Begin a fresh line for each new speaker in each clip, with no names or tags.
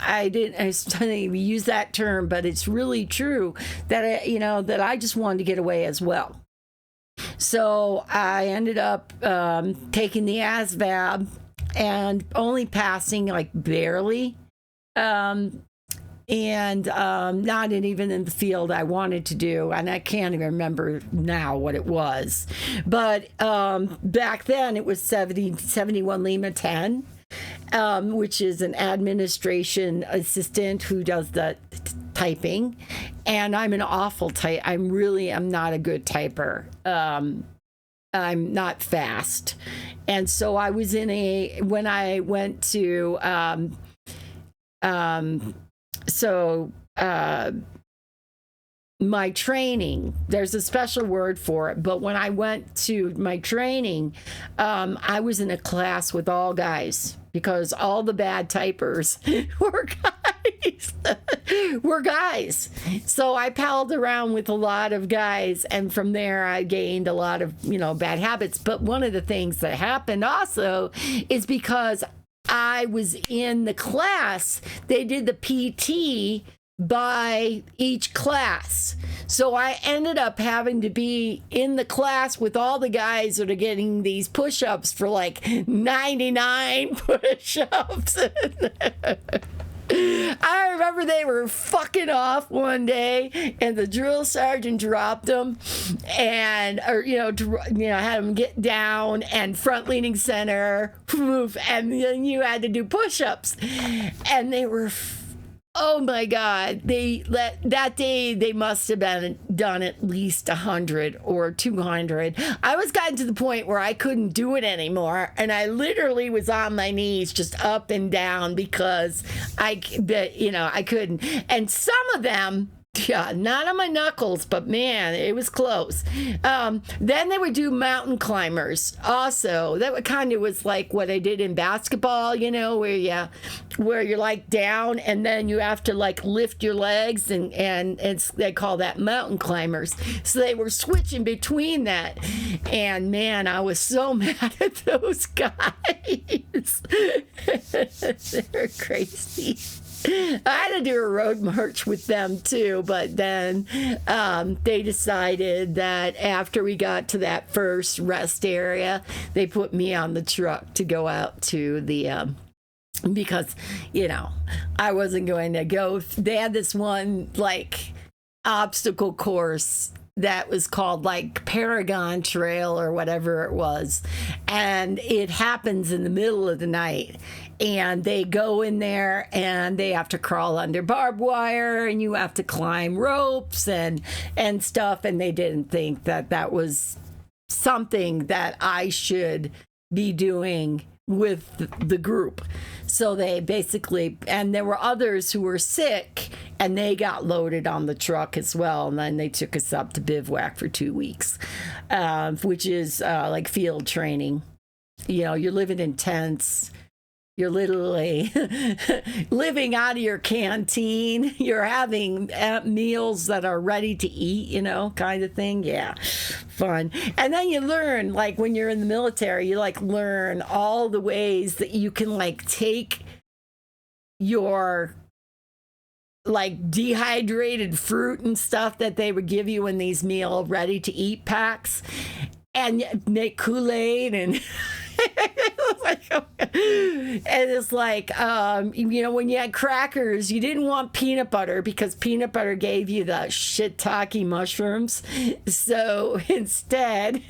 I started to use that term, but it's really true that that I just wanted to get away as well. So I ended up taking the ASVAB and only passing like barely, and not even in the field I wanted to do. And I can't even remember now what it was. But back then it was 71 Lima 10. Which is an administration assistant who does the typing, and I'm an awful type. I'm not a good typer. I'm not fast, and so I was when I went to my training, there's a special word for it, but when I went to my training, I was in a class with all guys because all the bad typers were guys. So I palled around with a lot of guys, and from there I gained a lot of, bad habits. But one of the things that happened also is because I was in the class, they did the PT by each class. So I ended up having to be in the class with all the guys that are getting these push-ups for like 99 push-ups. I remember they were fucking off one day, and the drill sergeant dropped them, and had them get down and front leaning center, and then you had to do push-ups, and they were. Oh my God! That day they must have done at least 100 or 200. I was gotten to the point where I couldn't do it anymore, and I literally was on my knees, just up and down, because I couldn't. And some of them. Yeah, not on my knuckles, but man, it was close. Then they would do mountain climbers. Also, that kind of was like what I did in basketball, where you're like down and then you have to like lift your legs, and they call that mountain climbers. So they were switching between that, and man, I was so mad at those guys. They're crazy. I had to do a road march with them too, but then they decided that after we got to that first rest area, they put me on the truck to go out to the because I wasn't going to go. They had this one like obstacle course that was called like Paragon Trail or whatever it was, and it happens in the middle of the night. And they go in there and they have to crawl under barbed wire, and you have to climb ropes and stuff. And they didn't think that was something that I should be doing with the group. So they basically, and there were others who were sick, and they got loaded on the truck as well. And then they took us up to bivouac for 2 weeks, which is like field training. You're living in tents. You're literally living out of your canteen. You're having meals that are ready to eat, kind of thing. Yeah, fun. And then you learn, like when you're in the military, you like learn all the ways that you can like take your like dehydrated fruit and stuff that they would give you in these meal ready to eat packs, and make Kool-Aid and and it's like when you had crackers, you didn't want peanut butter because peanut butter gave you the shiitake mushrooms. So instead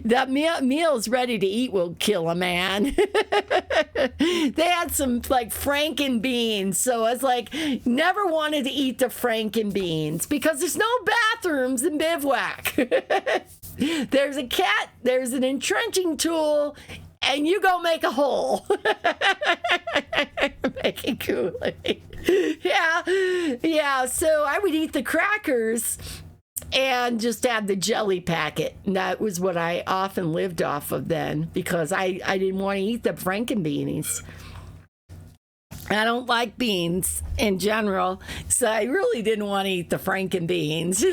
that meal's ready to eat will kill a man. They had some like franken beans, so I was like, never wanted to eat the franken beans because there's no bathrooms in bivouac. There's a cat, there's an entrenching tool, and you go make a hole. Making Kool-Aid. Yeah. So I would eat the crackers and just add the jelly packet. And that was what I often lived off of then, because I didn't want to eat the frankenbeanies. I don't like beans in general, so I really didn't want to eat the frankenbeans.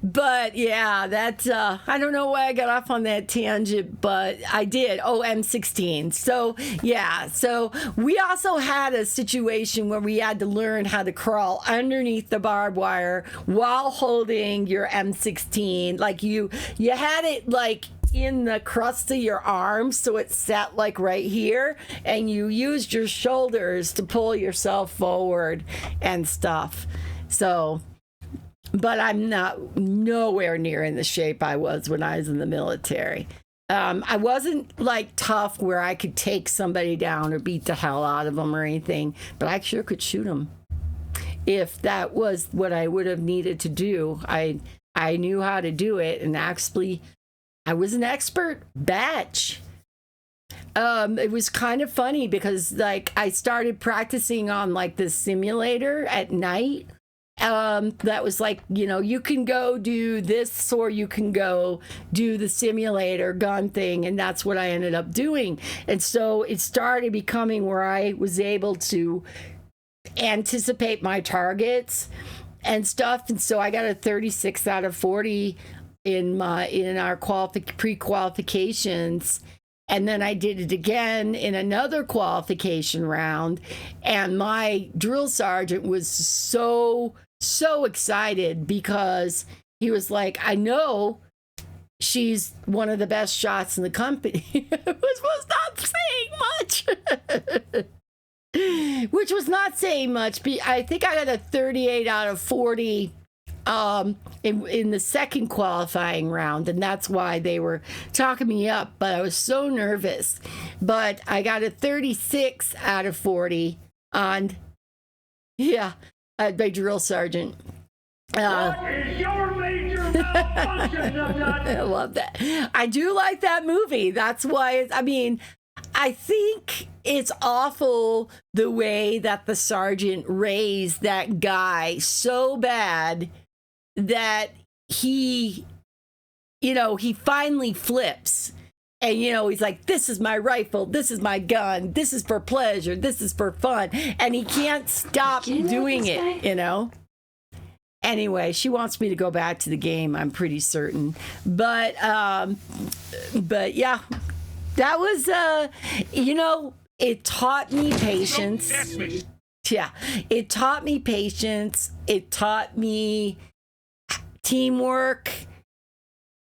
But yeah, that's I don't know why I got off on that tangent, but I did. Oh, M16. So yeah, so we also had a situation where we had to learn how to crawl underneath the barbed wire while holding your M16. Like you had it like in the crust of your arm, so it sat like right here, and you used your shoulders to pull yourself forward and stuff. So, but I'm not nowhere near in the shape I was when I was in the military. I wasn't like tough where I could take somebody down or beat the hell out of them or anything, but I sure could shoot them if that was what I would have needed to do. I knew how to do it, and actually I was an expert batch. It was kind of funny because like I started practicing on like the simulator at night. That was like, you can go do this or you can go do the simulator gun thing. And that's what I ended up doing. And so it started becoming where I was able to anticipate my targets and stuff. And so I got a 36 out of 40 in our pre-qualifications, and then I did it again in another qualification round, and my drill sergeant was so excited because he was like, I know she's one of the best shots in the company. Which was not saying much. Which was not saying much. I think I got a 38 out of 40 in the second qualifying round, and that's why they were talking me up, but I was so nervous. But I got a 36 out of 40 on my drill sergeant.
What is your major malfunction,
I love that. I do like that movie. That's why I think it's awful the way that the sergeant raised that guy so bad that he finally flips. And, he's like, this is my rifle, this is my gun, this is for pleasure, this is for fun. And he can't stop doing it. Anyway, she wants me to go back to the game, I'm pretty certain. But yeah, that was, it taught me patience. Yeah, it taught me patience. It taught me teamwork.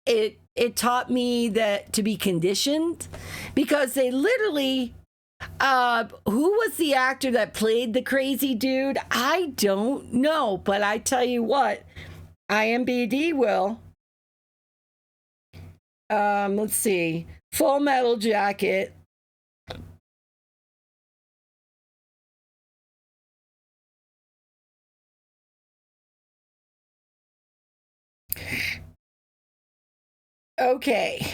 It taught me that to be conditioned, because they literally, who was the actor that played the crazy dude? I don't know, but I tell you what, IMBD will. Let's see, Full Metal Jacket. Okay.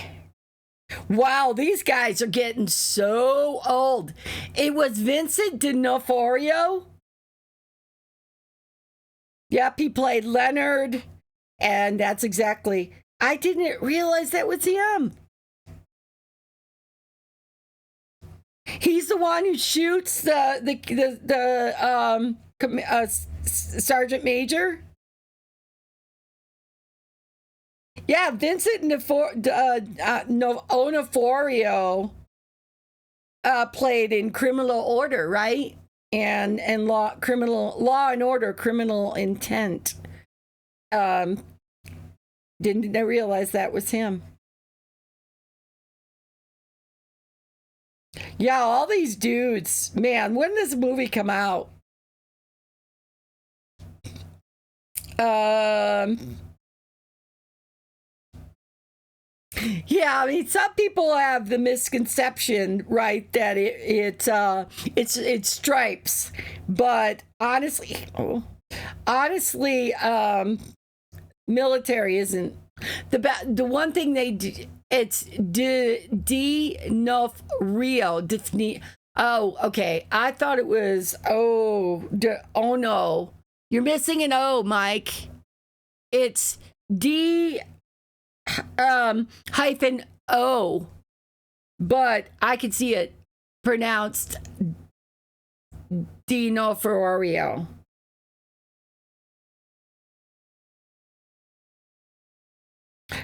Wow, these guys are getting so old. It was Vincent D'Onofrio. Yep, he played Leonard, and that's exactly. I didn't realize that was him. He's the one who shoots the sergeant major. Yeah, Vincent D'Onofrio played in Criminal Order, right? And Law and Order, Criminal Intent. Didn't I realize that was him? Yeah, all these dudes, man. When does this movie come out? Yeah, I mean, some people have the misconception, right, that it's stripes, but honestly, military isn't the one thing they do. It's D'Onofrio. Oh, okay. I thought it was oh no, you're missing an O, Mike. It's D. Hyphen O, but I could see it pronounced D'Onofrio.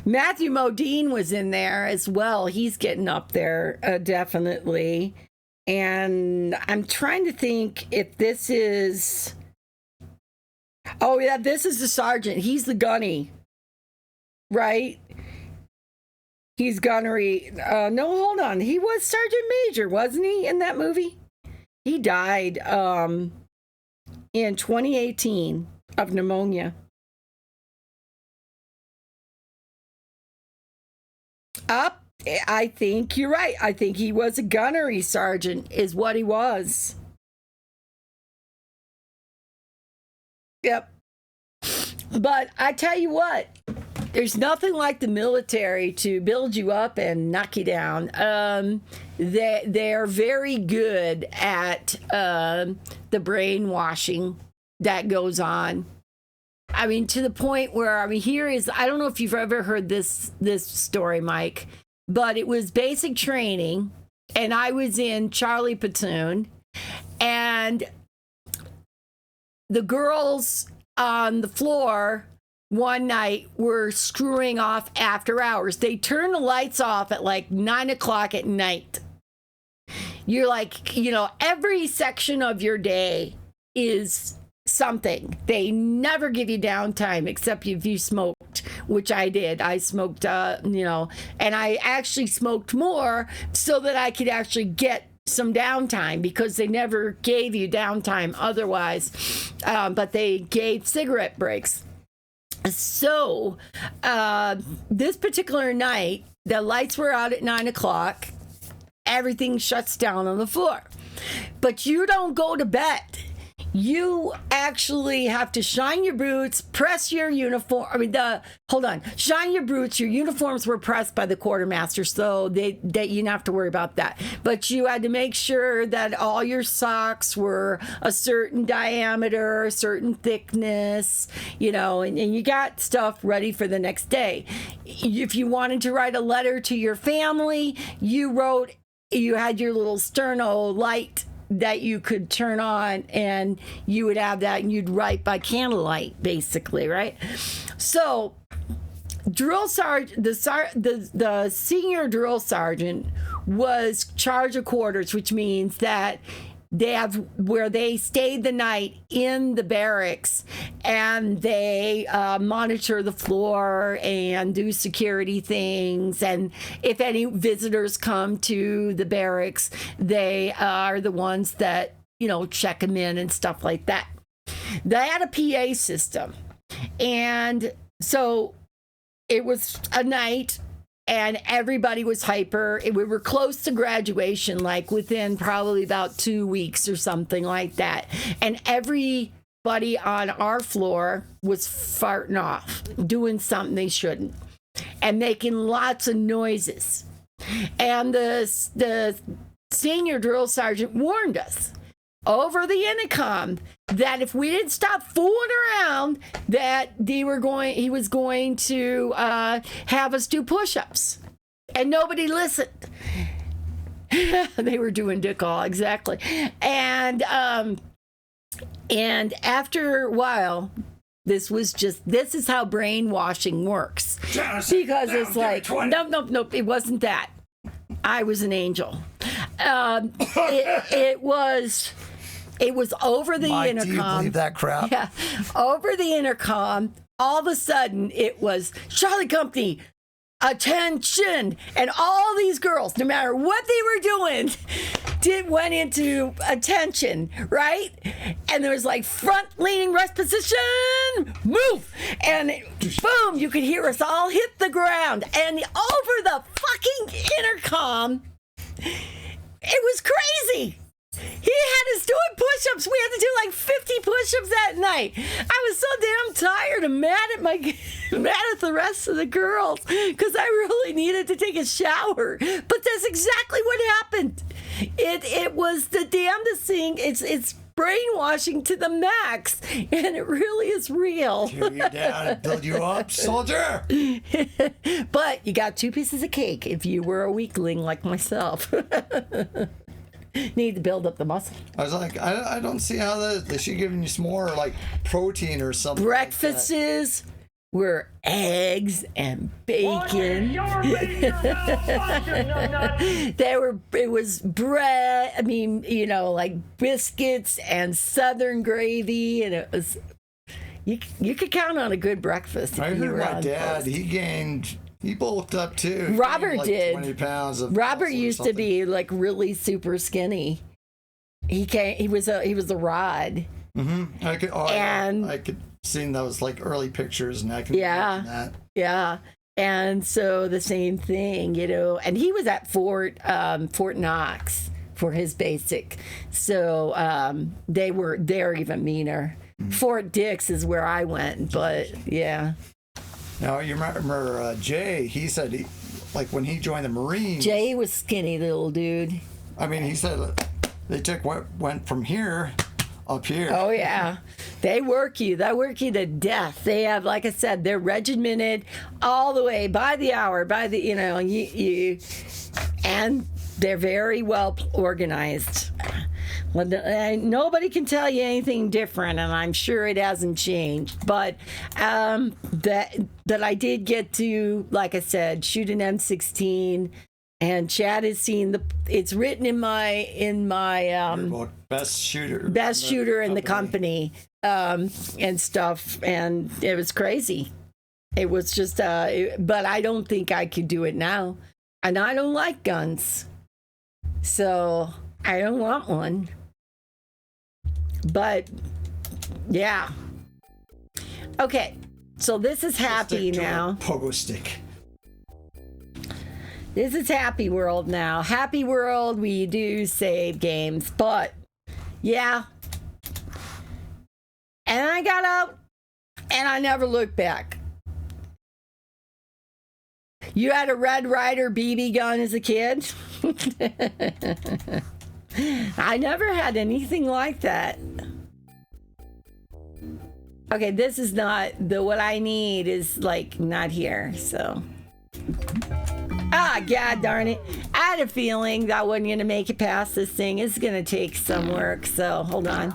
Matthew Modine was in there as well. He's getting up there, definitely. And I'm trying to think if this is... Oh, yeah, this is the sergeant. He's the gunny, right? He's gunnery. No, hold on. He was Sergeant Major, wasn't he, in that movie? He died in 2018 of pneumonia. I think you're right. I think he was a gunnery sergeant, is what he was. Yep. But I tell you what, there's nothing like the military to build you up and knock you down. They're very good at the brainwashing that goes on. I mean, to the point where, I mean, here is, I don't know if you've ever heard this story, Mike, but it was basic training, and I was in Charlie Platoon, and the girls on the floor one night were screwing off after hours. They turned the lights off at like 9 o'clock at night. You're like, every section of your day is something. They never give you downtime except if you smoked, which I did. I smoked, and I actually smoked more so that I could actually get some downtime, because they never gave you downtime otherwise, but they gave cigarette breaks. So this particular night, the lights were out at 9 o'clock. Everything shuts down on the floor, but you don't go to bed. You actually have to shine your boots, press your uniform. Shine your boots. Your uniforms were pressed by the quartermaster, so that you didn't have to worry about that. But you had to make sure that all your socks were a certain diameter, a certain thickness, and you got stuff ready for the next day. If you wanted to write a letter to your family, you had your little sterno light that you could turn on, and you would have that, and you'd write by candlelight, basically, right? So drill sergeant, the senior drill sergeant was charge of quarters, which means that where they stayed the night in the barracks, and they monitor the floor and do security things. And if any visitors come to the barracks, they are the ones that, check them in and stuff like that. They had a PA system. And so it was a night, and everybody was hyper. We were close to graduation, like within probably about 2 weeks or something like that. And everybody on our floor was farting off, doing something they shouldn't, and making lots of noises. And the senior drill sergeant warned us over the intercom that if we didn't stop fooling around, that he was going to have us do push-ups. And nobody listened. They were doing dick all, exactly. And after a while, this is how brainwashing works. Because it's like, nope, it wasn't that. I was an angel. It was over the intercom.
Do you believe that crap?
Yeah, over the intercom. All of a sudden, it was Charlie Company, attention, and all these girls, no matter what they were doing, went into attention, right? And there was like front leaning rest position, move, and boom, you could hear us all hit the ground, and over the fucking intercom, it was crazy. He had us doing push-ups. We had to do like 50 push-ups that night. I was so damn tired and mad at the rest of the girls, because I really needed to take a shower. But that's exactly what happened. It was the damnedest thing. It's brainwashing to the max, and it really is real.
Tear you down and build you up, soldier.
But you got 2 pieces of cake if you were a weakling like myself. Need to build up the muscle.
I was like, I don't see how they should give you some more like protein or something.
Breakfasts, were eggs and
What is
bacon.
your major malfunction, numbnuts?
It was bread, I mean, you know, like biscuits and southern gravy, and it was, you could count on a good breakfast.
I
if you
heard
were
my
on
dad,
post.
he bulked up too. He
Robert
gained like
did.
20 pounds of
Robert
muscle or
used to
something.
be like really super skinny. He was a rod.
I could,
And-
I could see those like early pictures, and I can
Yeah.
imagine that.
Yeah. And so the same thing, you know, and he was at Fort Knox for his basic. So they're even meaner. Fort Dix is where I went, but yeah.
Now you remember Jay? He said like when he joined the Marines.
Jay was skinny little dude.
I mean, he said they went from here up here.
Oh yeah, they work you. They work you to death. They have, like I said, they're regimented all the way by the hour, by the you, and they're very well organized. Well, nobody can tell you anything different, and I'm sure it hasn't changed. But that I did get to, like I said, shoot an M16. And Chad has seen it's written in my
Book, best shooter
in the company and stuff, and it was crazy. It was just but I don't think I could do it now, and I don't like guns, so I don't want one. But yeah, okay, so this is happy
Stick to a
now.
pogo stick.
This is Happy World now. Happy World, we do save games, but yeah. And I got out and I never looked back. You had a Red Ryder BB gun as a kid? I never had anything like that. Okay, this is not what I need is like not here, so. Ah, God darn it. I had a feeling that I wasn't going to make it past this thing. It's going to take some work, so hold on.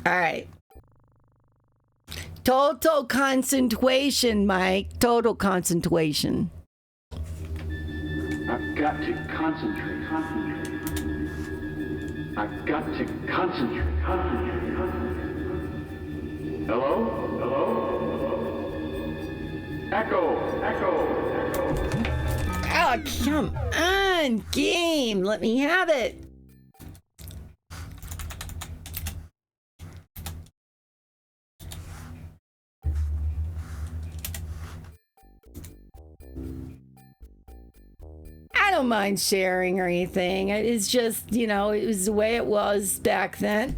All right. Total concentration, Mike. Total concentration.
I've got to concentrate. I've got to concentrate. Hello? Echo.
Oh, come on, game. Let me have it. I don't mind sharing or anything. It's just, it was the way it was back then.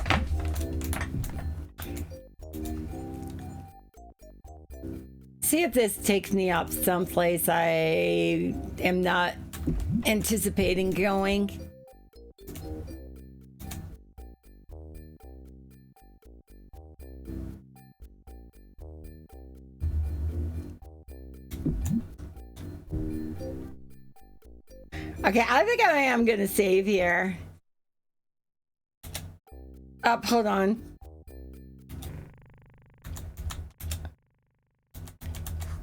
See if this takes me up someplace I am not anticipating going. Okay, I think I am going to save here. Hold on.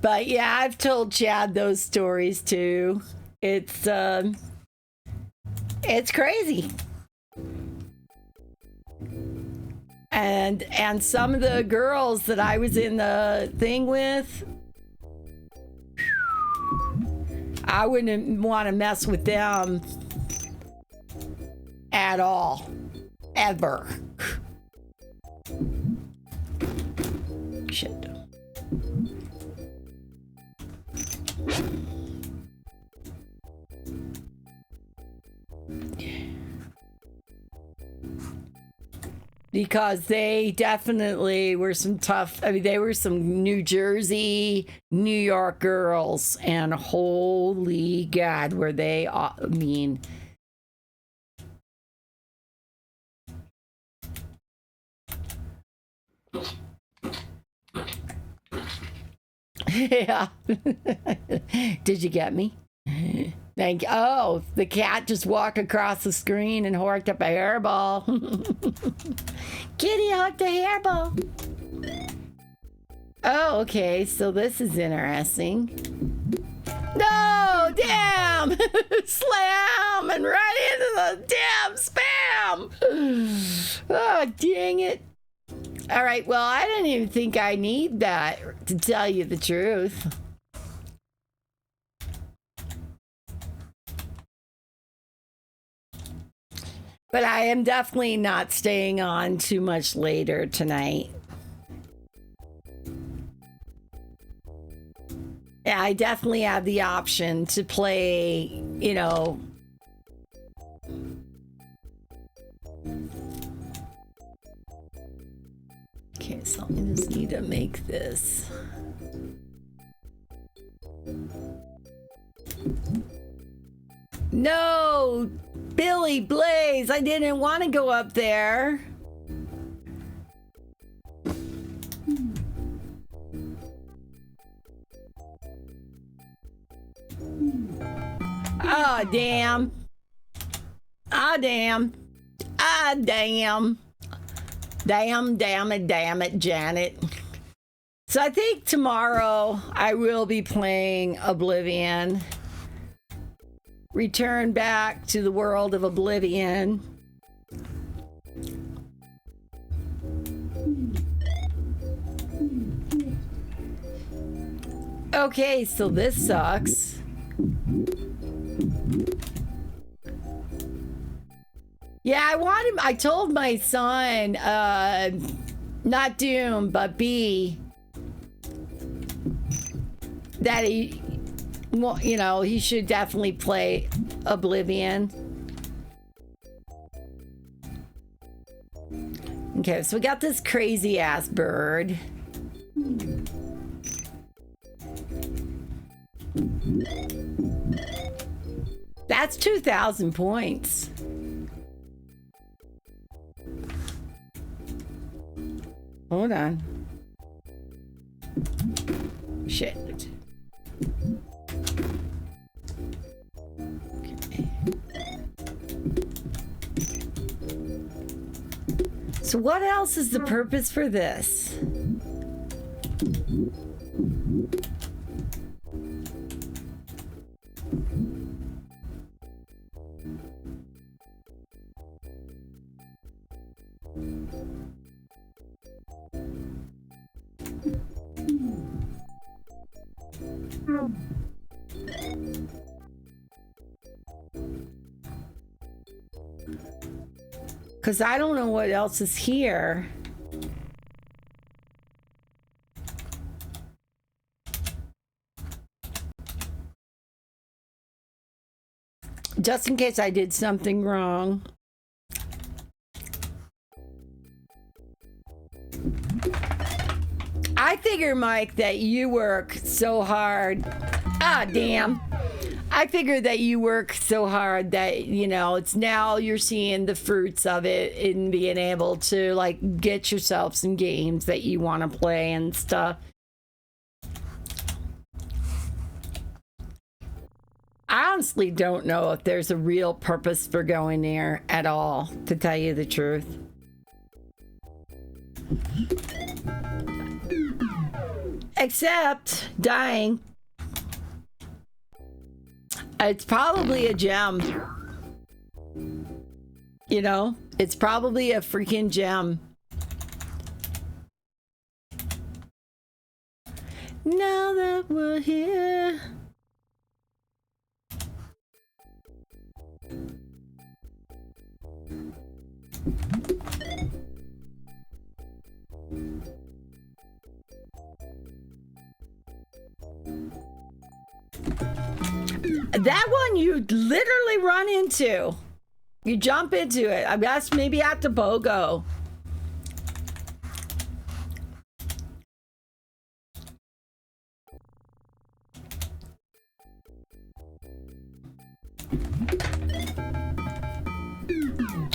But yeah, I've told Chad those stories too. It's crazy. And some of the girls that I was in the thing with, I wouldn't want to mess with them at all. Ever. Shit. Because they definitely were some tough, they were some New Jersey, New York girls, and holy God, were they mean. Yeah. Did you get me? Thank you. Oh, the cat just walked across the screen and horked up a hairball. Kitty hooked a hairball. Oh, okay. So this is interesting. No, damn! Slam and right into the damn spam. Oh, dang it. All right. Well, I didn't even think I need that, to tell you the truth. But I am definitely not staying on too much later tonight. Yeah, I definitely have the option to play, you know. Okay, so I just need to make this. No, Billy Blaze, I didn't want to go up there. Oh, damn. Ah, damn. Ah, damn. Damn it, Janet. So I think tomorrow I will be playing Oblivion. Return back to the world of Oblivion. Okay, so this sucks. Yeah, I told my son, not Doom, but B, that he, well, you know, he should definitely play Oblivion. Okay, so we got this crazy ass bird. That's 2,000 points. Hold on. Shit. Okay. So what else is the purpose for this? Because I don't know what else is here. Just in case I did something wrong. I figure, Mike, that you work so hard. Ah, damn. I figure that you work so hard that, you know, it's now you're seeing the fruits of it and being able to, like, get yourself some games that you want to play and stuff. I honestly don't know if there's a real purpose for going there at all, to tell you the truth. Except dying. It's probably a gem. You know, it's probably a freaking gem. Now that we're here. That one you literally run into. You jump into it. I guess maybe at the pogo.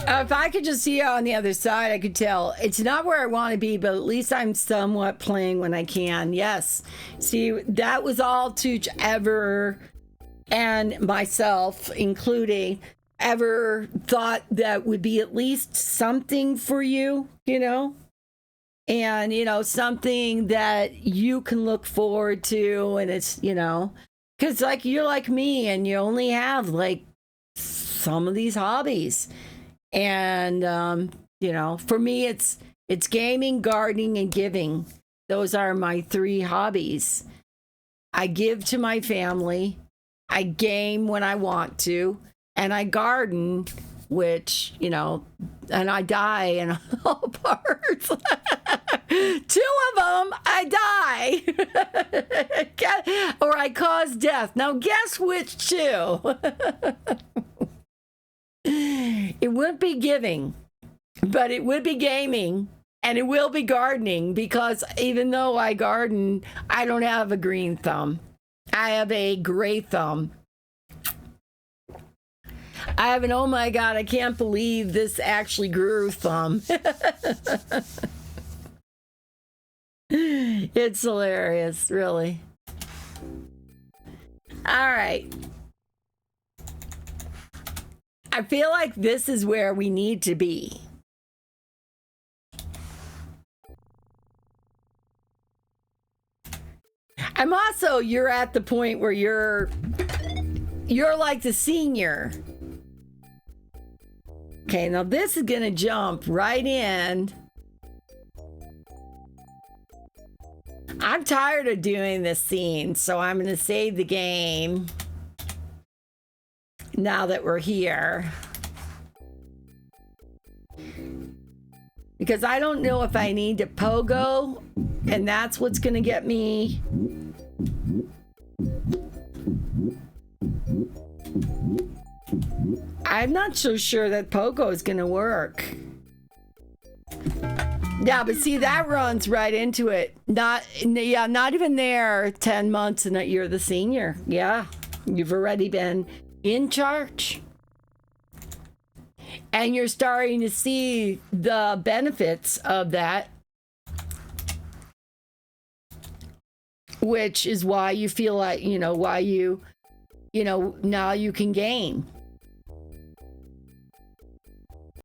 If I could just see it on the other side, I could tell. It's not where I want to be, but at least I'm somewhat playing when I can. Yes. See, that was all to ever and myself including, ever thought that would be at least something for you, and something that you can look forward to, and it's because like you're like me and you only have like some of these hobbies, and for me it's gaming, gardening, and giving. Those are my 3 hobbies. I give to my family, I game when I want to, and I garden, which, and I die in all parts. 2 of them, I die. Or I cause death. Now, guess which 2? It wouldn't be giving, but it would be gaming, and it will be gardening, because even though I garden, I don't have a green thumb. I have a gray thumb. I have an, oh my God, I can't believe this actually grew thumb. It's hilarious, really. All right. I feel like this is where we need to be. I'm also, you're at the point where you're like the senior. Okay, now this is gonna jump right in. I'm tired of doing this scene, so I'm gonna save the game now that we're here. Because I don't know if I need to pogo, and that's what's gonna get me. I'm not so sure that pogo is gonna work. Yeah, but see, that runs right into it. Not even there 10 months and that you're the senior. Yeah, you've already been in charge. And you're starting to see the benefits of that, which is why you feel like, why you now you can gain.